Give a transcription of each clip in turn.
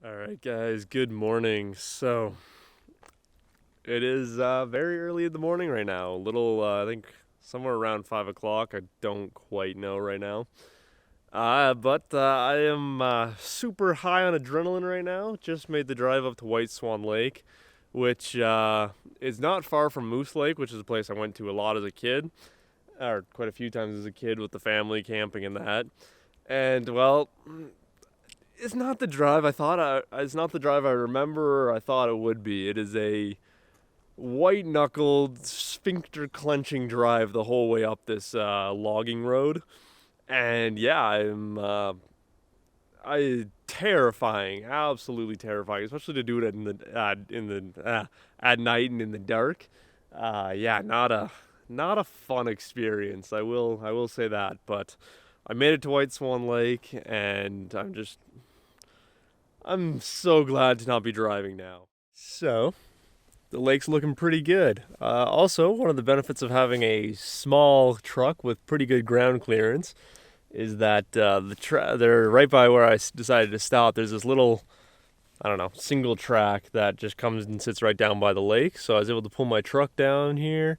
Alright guys, good morning. So, it is very early in the morning right now. A little, I think somewhere around 5 o'clock. I don't quite know right now. But I am super high on adrenaline right now. Just made the drive up to Whiteswan Lake, which is not far from Moose Lake, which is a place I went to a lot as a kid, or quite a few times as a kid with the family camping and that. And well, it's not the drive I thought it's not the drive I remember or I thought it would be. It is a white-knuckled, sphincter-clenching drive the whole way up this logging road. And yeah, I terrifying, absolutely terrifying, especially to do it at night and in the dark. Yeah, not a fun experience. I will say that, but I made it to Whiteswan Lake, and I'm so glad to not be driving now. So, the lake's looking pretty good. Also, one of the benefits of having a small truck with pretty good ground clearance is that they're right by where I decided to stop. There's this little, I don't know, single track that just comes and sits right down by the lake. So I was able to pull my truck down here,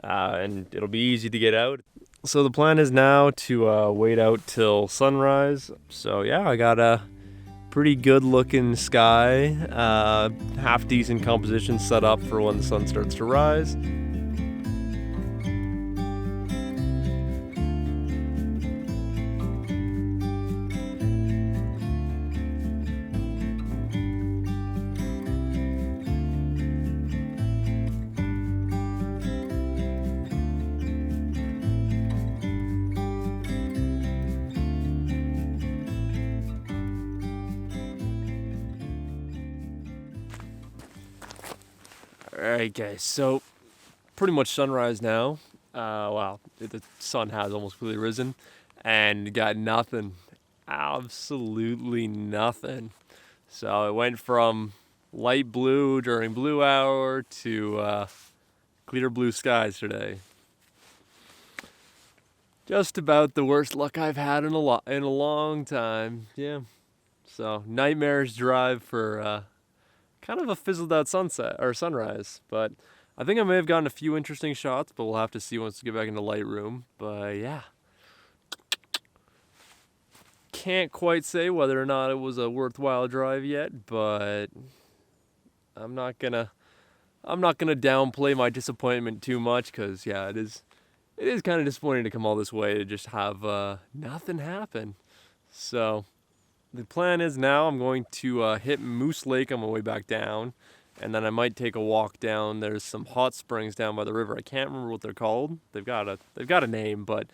and it'll be easy to get out. So the plan is now to wait out till sunrise. So yeah, I got a pretty good looking sky, half decent composition set up for when the sun starts to rise. Alright guys, so pretty much sunrise now. Well, the sun has almost completely risen, and got nothing, absolutely nothing. So it went from light blue during blue hour to clear blue skies today. Just about the worst luck I've had in a long time. Yeah. So nightmarish drive for kind of a fizzled out sunset or sunrise, but I think I may have gotten a few interesting shots, but we'll have to see once we get back into Lightroom. But yeah, can't quite say whether or not it was a worthwhile drive yet, but I'm not gonna downplay my disappointment too much, because yeah, it is kind of disappointing to come all this way to just have nothing happen. So the plan is now I'm going to hit Moose Lake on my way back down, and then I might take a walk down. There's some hot springs down by the river. I can't remember what they're called. They've got a name, but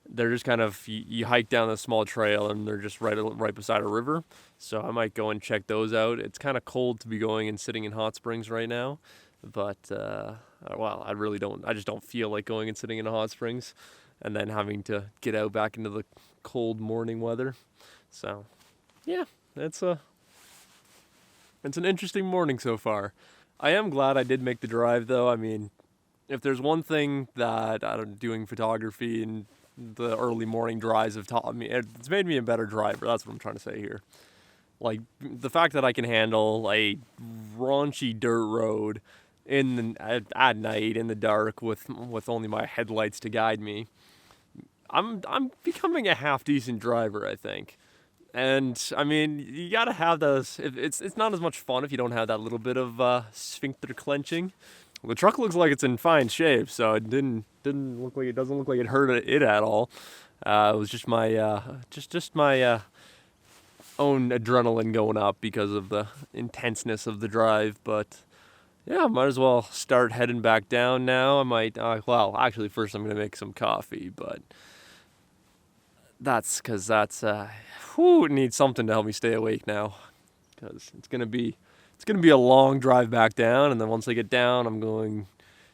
they're just kind of, you hike down a small trail and they're just right beside a river. So I might go and check those out. It's kind of cold to be going and sitting in hot springs right now, but well, I just don't feel like going and sitting in hot springs and then having to get out back into the cold morning weather. So yeah, it's an interesting morning so far. I am glad I did make the drive, though. I mean, if there's one thing that doing photography and the early morning drives have taught me, it's made me a better driver. That's what I'm trying to say here. Like, the fact that I can handle a raunchy dirt road at night in the dark with only my headlights to guide me. I'm becoming a half decent driver, I think. And I mean, you gotta have those. It's not as much fun if you don't have that little bit of sphincter clenching. Well, the truck looks like it's in fine shape, so it doesn't look like it hurt it at all. It was just my my own adrenaline going up because of the intenseness of the drive. But yeah, might as well start heading back down now. I might. Well, actually, first I'm gonna make some coffee, but that's because it needs something to help me stay awake now, because it's gonna be a long drive back down, and then once I get down, I'm going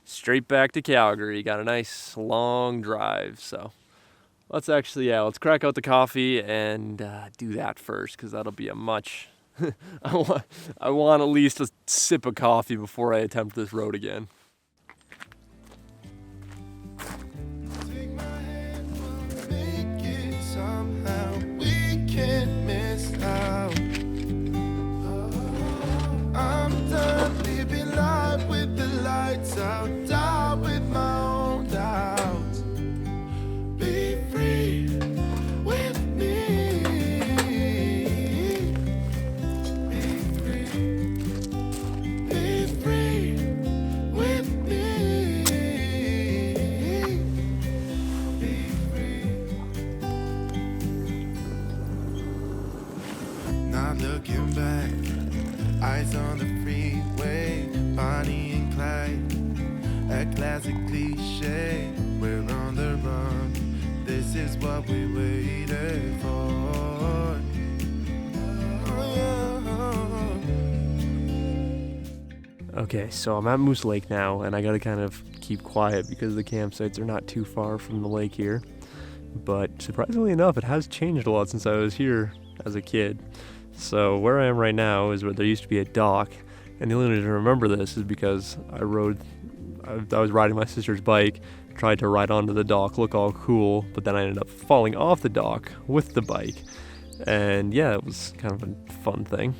straight back to Calgary. Got a nice long drive, so let's crack out the coffee and do that first, because that'll be a much. I want at least a sip of coffee before I attempt this road again. Somehow we can't miss out. Looking back, eyes on the freeway, Bonnie and Clyde, a classic cliche. We're on the run, this is what we waited for. Oh, yeah. Okay, so I'm at Moose Lake now, and I gotta kind of keep quiet because the campsites are not too far from the lake here. But surprisingly enough, it has changed a lot since I was here as a kid. So where I am right now is where there used to be a dock, and the only reason I remember this is because I was riding my sister's bike, tried to ride onto the dock, look all cool, but then I ended up falling off the dock with the bike. And yeah, it was kind of a fun thing.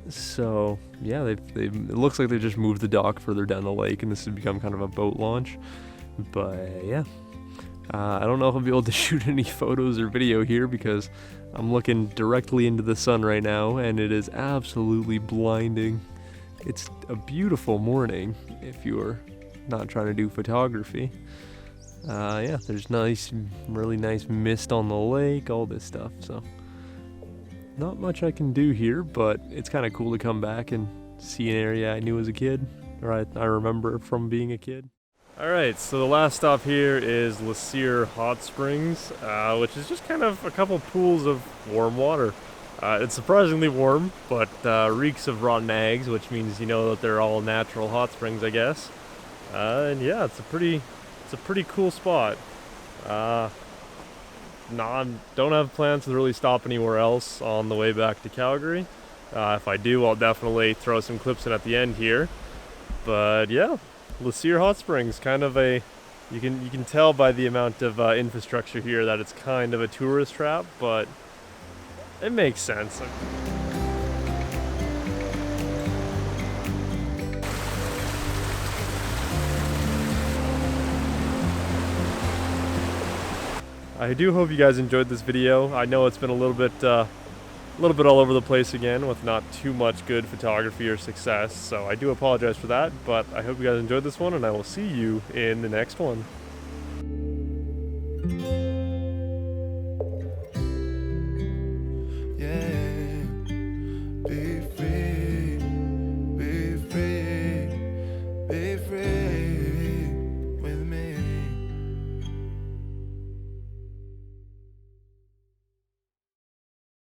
So yeah, it looks like they just moved the dock further down the lake, and this has become kind of a boat launch. But yeah, I don't know if I'll be able to shoot any photos or video here because I'm looking directly into the sun right now, and it is absolutely blinding. It's a beautiful morning if you're not trying to do photography. Yeah, there's really nice mist on the lake, all this stuff. So not much I can do here, but it's kind of cool to come back and see an area I knew as a kid, or I remember from being a kid. Alright, so the last stop here is Lasier Hot Springs, which is just kind of a couple pools of warm water. It's surprisingly warm, but reeks of rotten eggs, which means you know that they're all natural hot springs, I guess. And yeah, it's a pretty cool spot. Don't have plans to really stop anywhere else on the way back to Calgary. If I do, I'll definitely throw some clips in at the end here. But yeah, Lasier Hot Springs, kind of you can tell by the amount of infrastructure here that it's kind of a tourist trap, but it makes sense. I do hope you guys enjoyed this video. I know it's been a little bit all over the place again with not too much good photography or success, so I do apologize for that, but I hope you guys enjoyed this one, and I will see you in the next one.